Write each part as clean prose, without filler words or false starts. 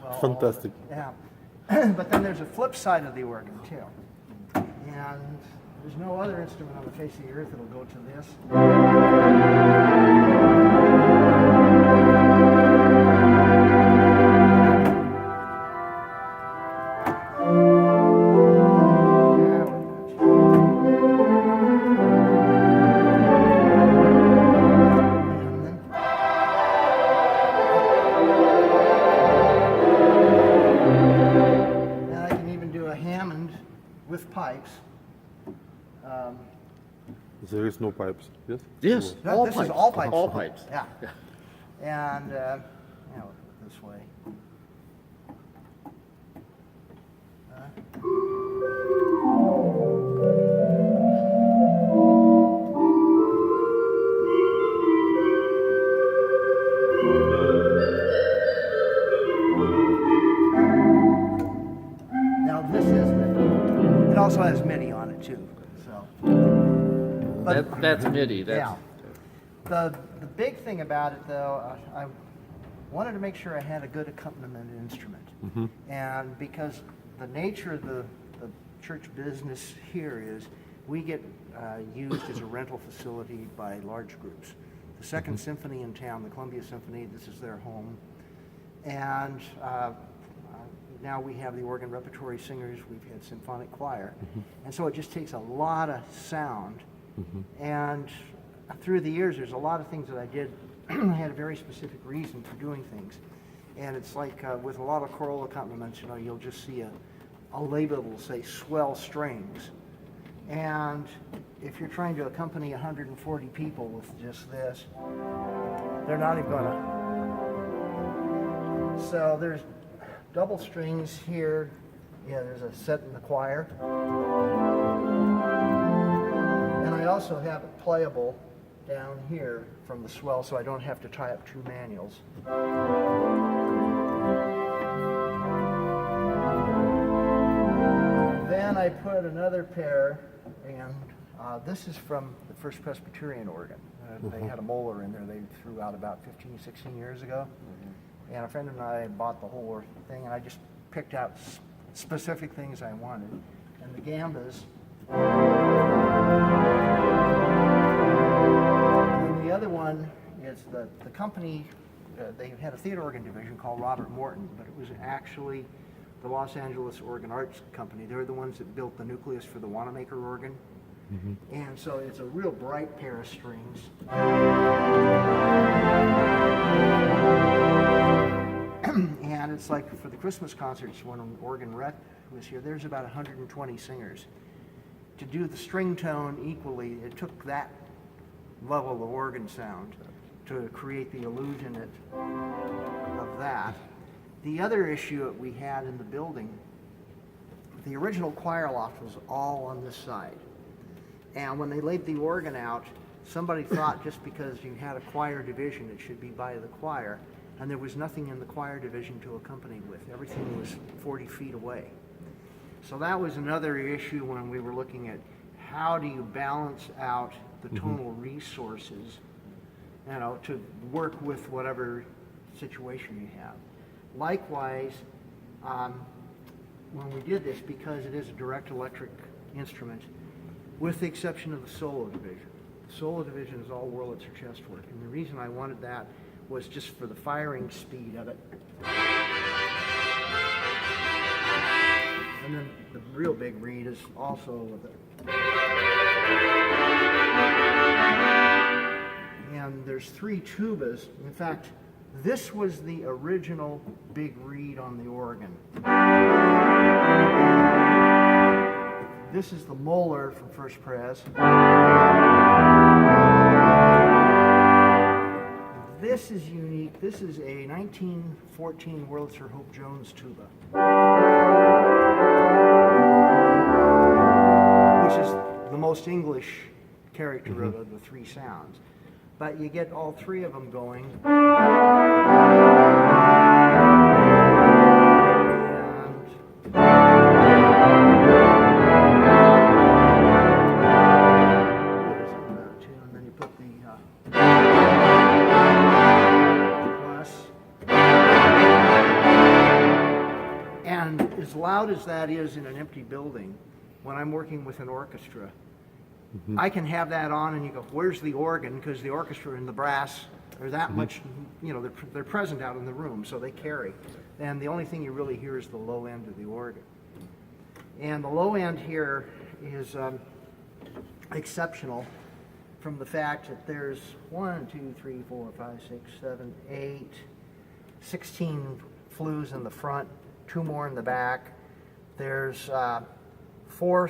well, Fantastic. Yeah. But then there's a flip side of the organ, too. And there's no other instrument on the face of the earth that'll go to this. With pipes. There is no pipes, yes? Yes, No, all this pipes. is all pipes. All pipes. Yeah. And this way. Now this is MIDI. It also has MIDI on it too. So. But, That's MIDI. That's, yeah. The big thing about it, though, I wanted to make sure I had a good accompaniment instrument. And because the nature of the church business here is we get used as a rental facility by large groups. The Second Symphony in town, the Columbia Symphony, this is their home. And now we have the organ repertory singers, we've had symphonic choir. And so it just takes a lot of sound. And through the years, there's a lot of things that I did. I had a very specific reason for doing things. And it's like with a lot of choral accompaniments, you'll just see a label that will say swell strings. And if you're trying to accompany 140 people with just this, they're not even gonna. So there's double strings here. Yeah, there's a set in the choir. And I also have it playable down here from the swell, so I don't have to tie up two manuals. Then I put another pair, and this is from the First Presbyterian organ. They had a molar in there they threw out about 15, 16 years ago. And a friend and I bought the whole thing, and I just picked out specific things I wanted. And the gambas. The other one is the company, they had a theater organ division called Robert Morton, but it was actually the Los Angeles Organ Arts Company. They're the ones that built the nucleus for the Wanamaker organ. And so it's a real bright pair of strings. And it's like for the Christmas concerts when Organ Rec was here, there's about 120 singers. To do the string tone equally, it took that level of organ sound to create the illusion of that. The other issue that we had in the building, the original choir loft was all on this side. And when they laid the organ out, somebody thought just because you had a choir division, it should be by the choir. And there was nothing in the choir division to accompany with. Everything was 40 feet away. So that was another issue when we were looking at how do you balance out the tonal resources, to work with whatever situation you have. Likewise, when we did this, because it is a direct electric instrument, with the exception of the solo division. The solo division is all Wurlitzer chest work, and the reason I wanted that was just for the firing speed of it. And then the real big reed is also with it. And there's 3 tubas. In fact, this was the original big reed on the organ. This is the molar from First Pres. This is unique. This is a 1914 Wurlitzer Hope Jones tuba, which is the most English character of the 3 sounds. But you get all 3 of them going. And then you put the plus. And as loud as that is in an empty building, when I'm working with an orchestra, I can have that on and you go, where's the organ? Because the orchestra and the brass are that much, you know, they're present out in the room, so they carry. And the only thing you really hear is the low end of the organ. And the low end here is exceptional from the fact that there's 16 flues in the front, 2 more in the back. There's 4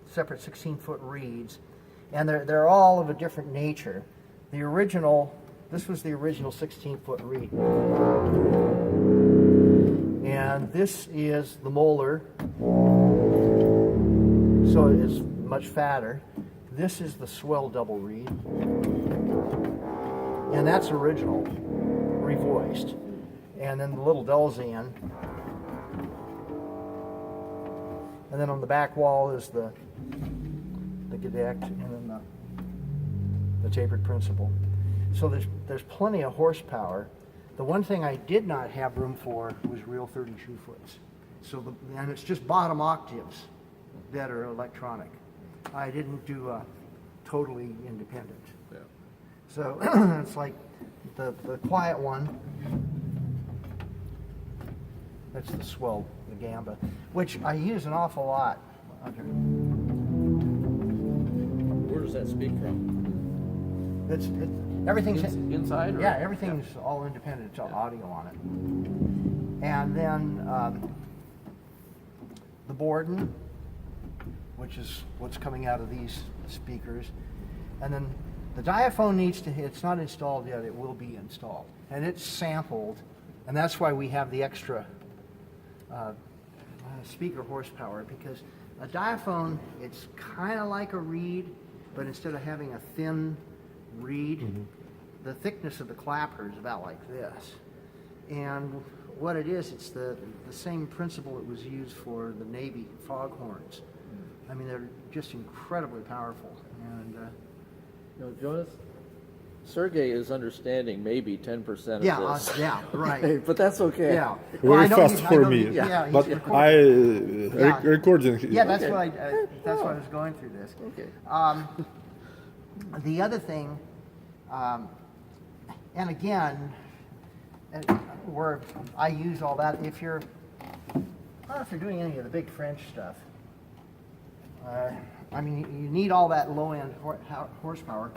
separate 16-foot reeds, and they're all of a different nature. The original, this was the original 16-foot reed. And this is the molar, so it's much fatter. This is the swell double reed, and that's original, revoiced. And then the little Dulcian. And then on the back wall is the gedect, and then the tapered principal. So there's plenty of horsepower. The one thing I did not have room for was real 32 foots. So and it's just bottom octaves that are electronic. I didn't do totally independent. Yeah. So it's like the quiet one. That's the swell, the gamba, which I use an awful lot. Okay. Where does that speak from? Everything's Inside? Or? Yeah, everything's all independent. It's all audio on it. And then the Borden, which is what's coming out of these speakers. And then the diaphone it's not installed yet, it will be installed. And it's sampled, and that's why we have the extra speaker horsepower, because a diaphone, it's kind of like a reed, but instead of having a thin reed, the thickness of the clapper is about like this. And what it is, it's the same principle that was used for the Navy foghorns. I mean, they're just incredibly powerful. And You know, Jonas, Sergey is understring maybe 10% of yeah, this. yeah, right. But that's okay. Yeah. Very I know fast he's- I for know me. he's- yeah, he's But recording. Yeah. recording. Yeah, that's Okay. what that's why I was going through this. Okay. The other thing, and again, where I use all that, if you're doing any of the big French stuff, I mean, you need all that low end horsepower.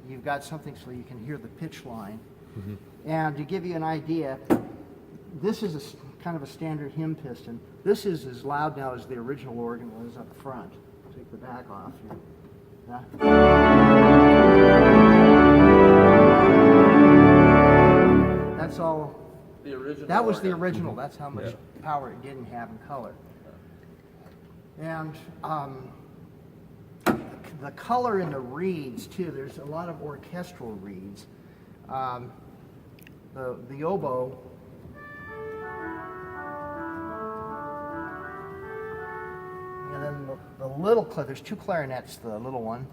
You've got something so you can hear the pitch line. And to give you an idea, this is kind of a standard hymn piston. This is as loud now as the original organ was up front. Take the back off here. That's all. The original. That was the organ. original. That's how much power it didn't have in color. And the color in the reeds too. There's a lot of orchestral reeds. The oboe. And then the little there's 2 clarinets. The little one,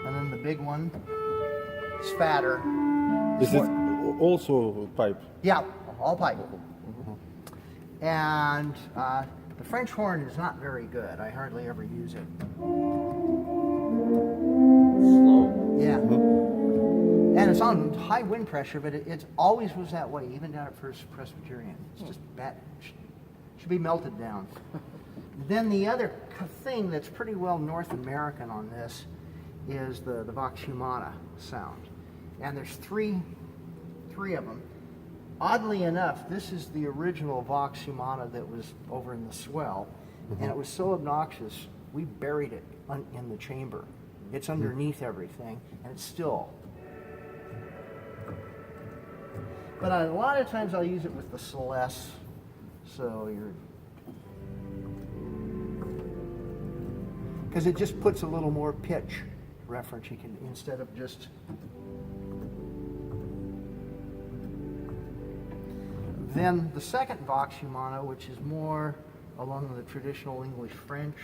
and then the big one. It's fatter. Is it also pipe? Yeah, all pipe. And the French horn is not very good. I hardly ever use it. Slow. Yeah. And it's on high wind pressure, but it always was that way, even down at First Presbyterian. It's just bad. Should be melted down. Then the other thing that's pretty well North American on this is the Vox Humana sound. And there's three of them. Oddly enough, this is the original Vox Humana that was over in the swell, and it was so obnoxious, we buried it in the chamber. It's underneath everything, and it's still But a lot of times I'll use it with the Celeste. So because it just puts a little more pitch reference. You can, instead of just. Then the second Vox Humana, which is more along the traditional English French.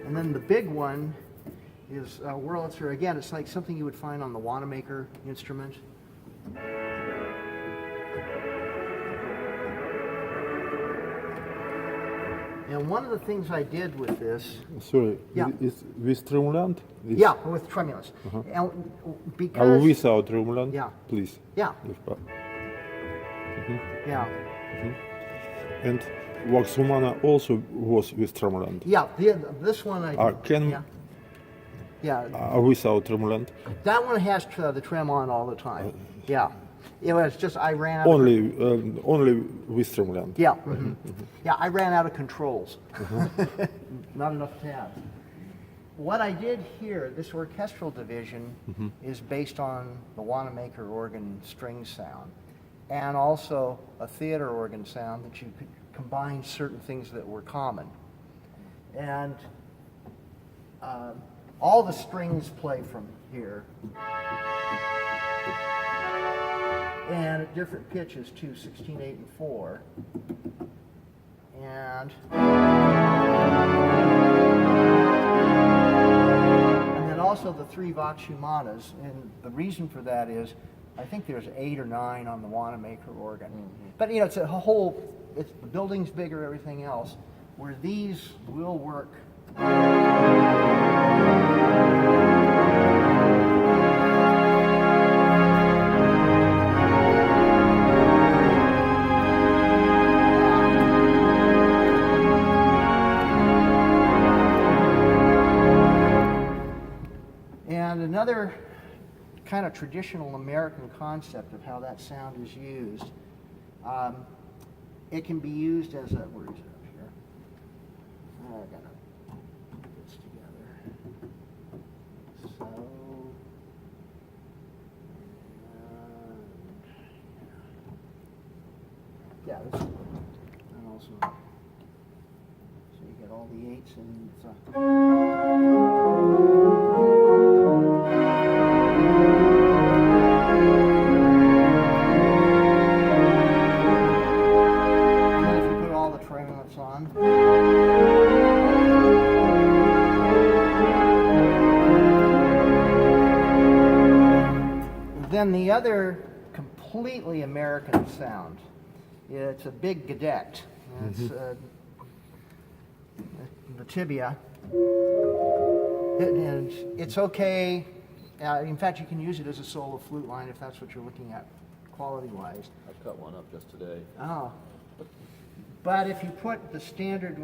And then the big one is Wurlitzer. Again, it's like something you would find on the Wanamaker instrument. And one of the things I did with this, Sorry, Yeah. is with tremulant? yeah, with tremulous, and because Without tremulant? Yeah. Please. yeah, yeah, And Vox Humana also was with tremulant. yeah. This one I Can yeah. without tremulant? That one has the trem on all the time. Yeah, it was just I ran out. Only with tremulant. Yeah, yeah. I ran out of controls. Not enough tabs. What I did here, this orchestral division, is based on the Wanamaker organ string sound, and also a theater organ sound that you could combine certain things that were common, and all the strings play from here. And at different pitches too, 16, 8, and 4. And then also the 3 Vox Humanas, and the reason for that is, I think there's 8 or 9 on the Wanamaker organ. But you know, it's a whole, the building's bigger, everything else, where these will work. And another kind of traditional American concept of how that sound is used, it can be used as a, where is it up here? I gotta put this together. So, yeah, this, and also, so you get all the 8s and then the other completely American sound, it's a big gedect. It's the tibia. And it's okay. In fact, you can use it as a solo flute line if that's what you're looking at quality-wise. I cut one up just today. Oh. But if you put the standard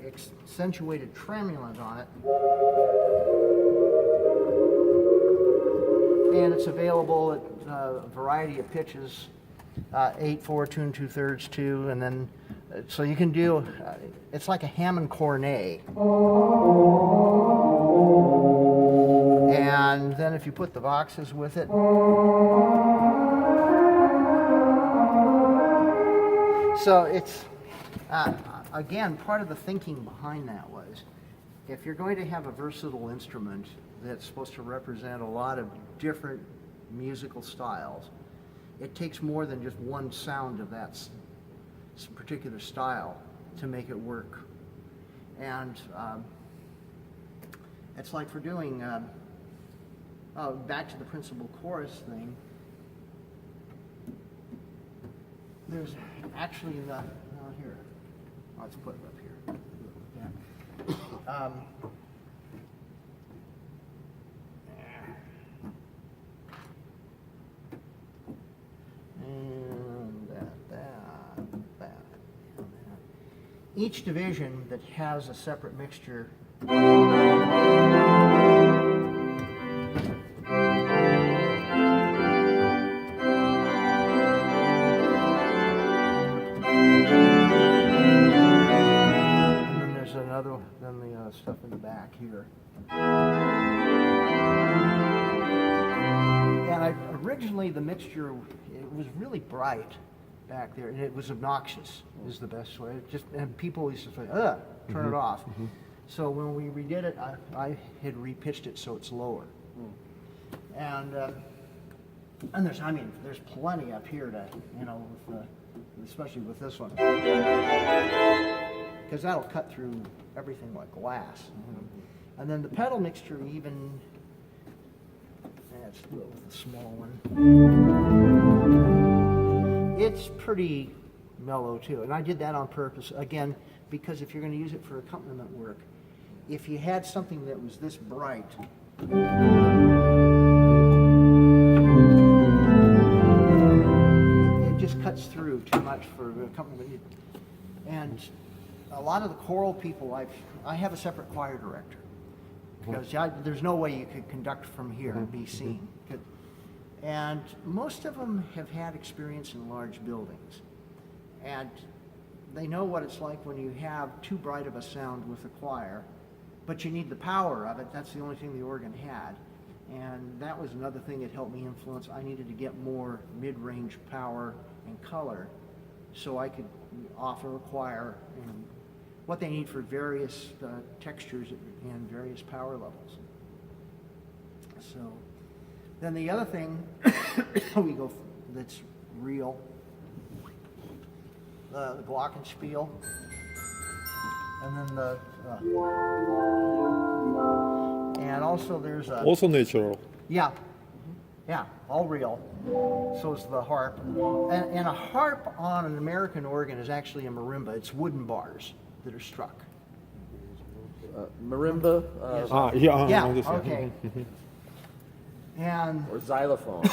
accentuated tremulant on it, and it's available at a variety of pitches, 8/4, 2 2/3, 2, and then so you can do. It's like a Hammond cornet. And then if you put the Voxes with it. So it's, again, part of the thinking behind that was, if you're going to have a versatile instrument that's supposed to represent a lot of different musical styles, it takes more than just one sound of that particular style to make it work. And it's like for doing, back to the principal chorus thing, there's actually the, here, let's put it up here. Yeah. And that. Each division that has a separate mixture then the stuff in the back here. And originally the mixture, it was really bright back there, and it was obnoxious, is the best way. And people used to say, ugh, turn it off. So when we redid it, I had repitched it so it's lower. And there's plenty up here to, especially with this one, because that'll cut through everything like glass. And then the pedal mixture even, let's do it with a small one. It's pretty mellow too, and I did that on purpose, again, because if you're going to use it for accompaniment work, if you had something that was this bright, it just cuts through too much for accompaniment. And a lot of the choral people, I have a separate choir director, because there's no way you could conduct from here and be seen. And most of them have had experience in large buildings, and they know what it's like when you have too bright of a sound with a choir, but you need the power of it. That's the only thing the organ had, and that was another thing that helped me influence. I needed to get more mid-range power and color so I could offer a choir and what they need for various textures and various power levels. So then the other thing that's real, the glockenspiel, and then and also there's a... Also natural. Yeah, all real. So is the harp. And a harp on an American organ is actually a marimba. It's wooden bars that are struck. Marimba? Yeah, understand. okay. And Or xylophone.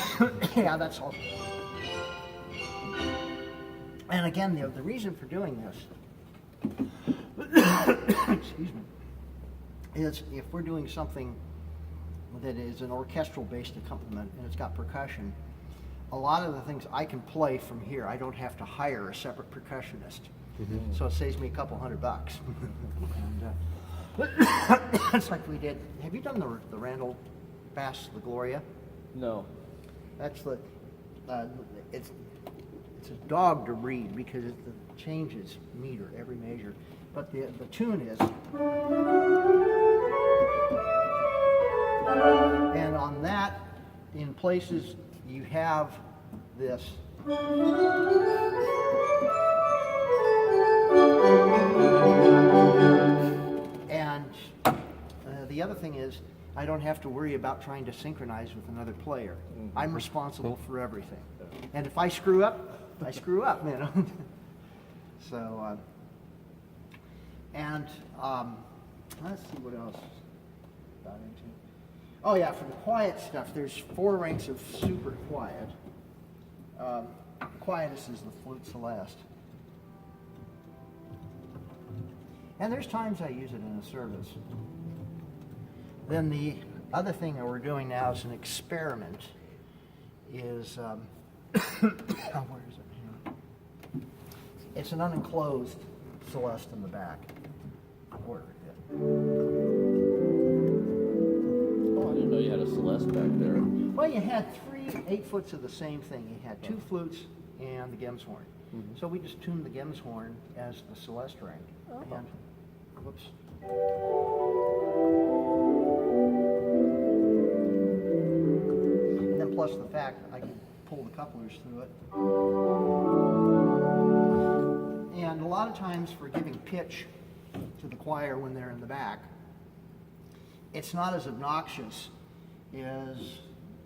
yeah, that's all. And again, the reason for doing this, excuse me, is if we're doing something that is an orchestral-based accompaniment and it's got percussion, a lot of the things I can play from here. I don't have to hire a separate percussionist. So it saves me a couple $100. And it's like we did. Have you done the Randall Bass, the Gloria? No. That's the, it's a dog to read because it changes meter, every measure. But the tune is, and on that, in places you have this. And the other thing is, I don't have to worry about trying to synchronize with another player. I'm responsible for everything. And if I screw up, I screw up, So, let's see what else got into. Oh yeah, for the quiet stuff, there's 4 ranks of super quiet. Quietest is the flute celeste. And there's times I use it in a service. Then the other thing that we're doing now is an experiment. Is where is it here? It's an unenclosed celeste in the back. Order it. Oh, I didn't know you had a Celeste back there. Well, you had 3 8-foots of the same thing. You had 2 flutes and the Gem's horn. So we just tuned the Gem's horn as the Celeste rank. And, whoops. And then plus the fact I can pull the couplers through it. And a lot of times for giving pitch to the choir when they're in the back, it's not as obnoxious as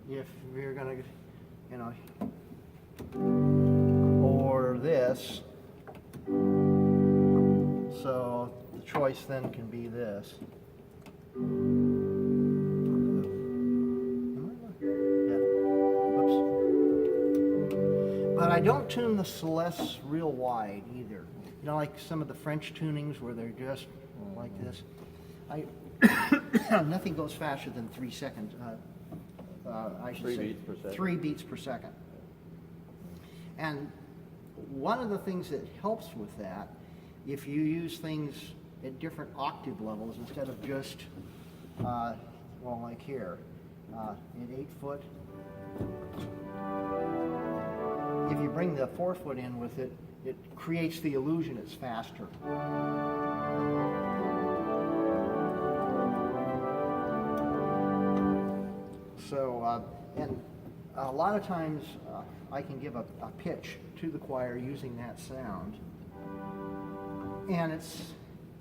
if you're going to, or this. So the choice then can be this. Yeah. Whoops. But I don't tune the Celeste real wide either. Like some of the French tunings where they're just like this. Nothing goes faster than 3 seconds. I should 3 say beats per second. 3 beats per second. And one of the things that helps with that, if you use things at different octave levels instead of just, well, like here, at 8 foot. If you bring the 4 foot in with it, it creates the illusion it's faster. So, and a lot of times I can give a pitch to the choir using that sound, and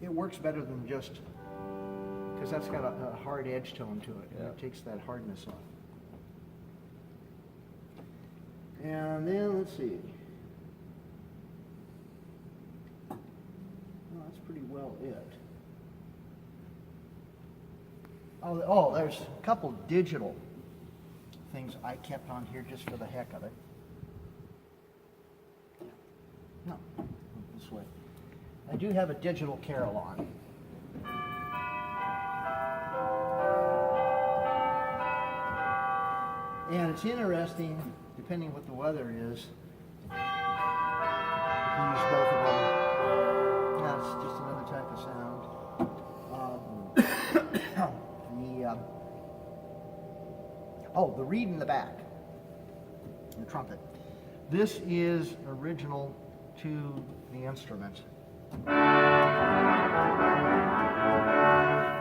it works better than just, because that's got a hard edge tone to it, and it takes that hardness off. And then let's see. Well, that's pretty well it. Oh, there's a couple digital things I kept on here just for the heck of it. No, this way. I do have a digital carillon. And it's interesting, depending what the weather is, you can use both of them. That's just another type of sound. The reed in the back, the trumpet. This is original to the instrument.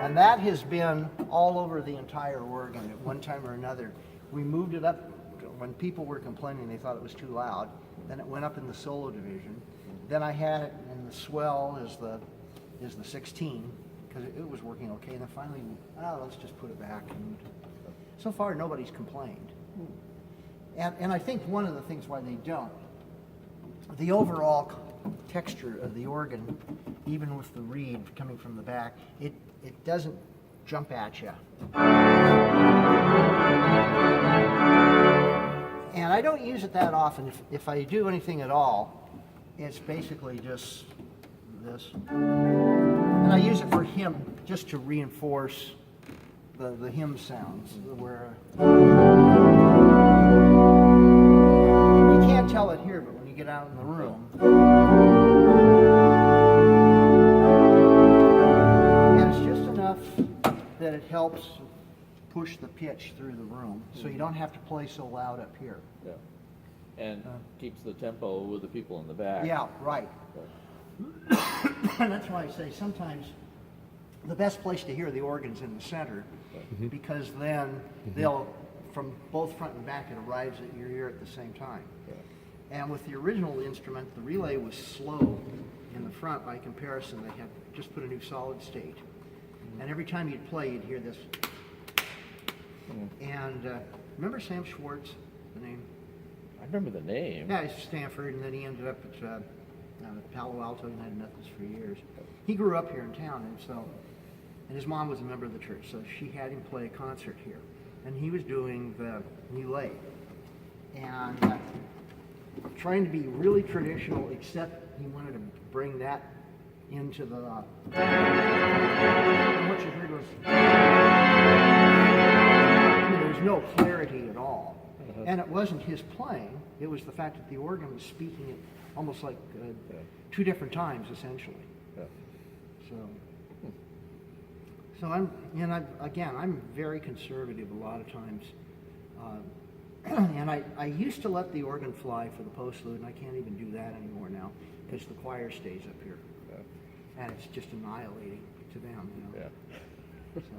And that has been all over the entire organ at one time or another. We moved it up when people were complaining they thought it was too loud. Then it went up in the solo division. Then I had it in the swell as the 16 because it was working okay. And then finally, let's just put it back. And so far, nobody's complained. And I think one of the things why they don't, the overall texture of the organ, even with the reed coming from the back, it doesn't jump at you. And I don't use it that often. If I do anything at all, it's basically just this. And I use it for hymn, just to reinforce the hymn sounds. Where you can't tell it here, but when you get out in the room, and it's just enough that it helps push the pitch through the room, so you don't have to play so loud up here. Yeah. And keeps the tempo with the people in the back. Yeah, right. And that's why I say sometimes the best place to hear the organ's in the center, because then they'll, from both front and back, it arrives at your ear at the same time. And with the original instrument, the relay was slow in the front by comparison. They had just put a new solid state. And every time you'd play, you'd hear this. And remember Sam Schwartz, the name? I remember the name. Yeah, he's from Stanford, and then he ended up at Palo Alto United Methodist for years. He grew up here in town, and his mom was a member of the church, so she had him play a concert here. And he was doing the relay. And trying to be really traditional, except he wanted to bring that into the... and what you heard was... there was no clarity at all. And it wasn't his playing, it was the fact that the organ was speaking it almost like two different times, essentially. So I'm very conservative a lot of times. And I used to let the organ fly for the postlude, and I can't even do that anymore now, because the choir stays up here. And it's just annihilating to them, you know. Yeah. So.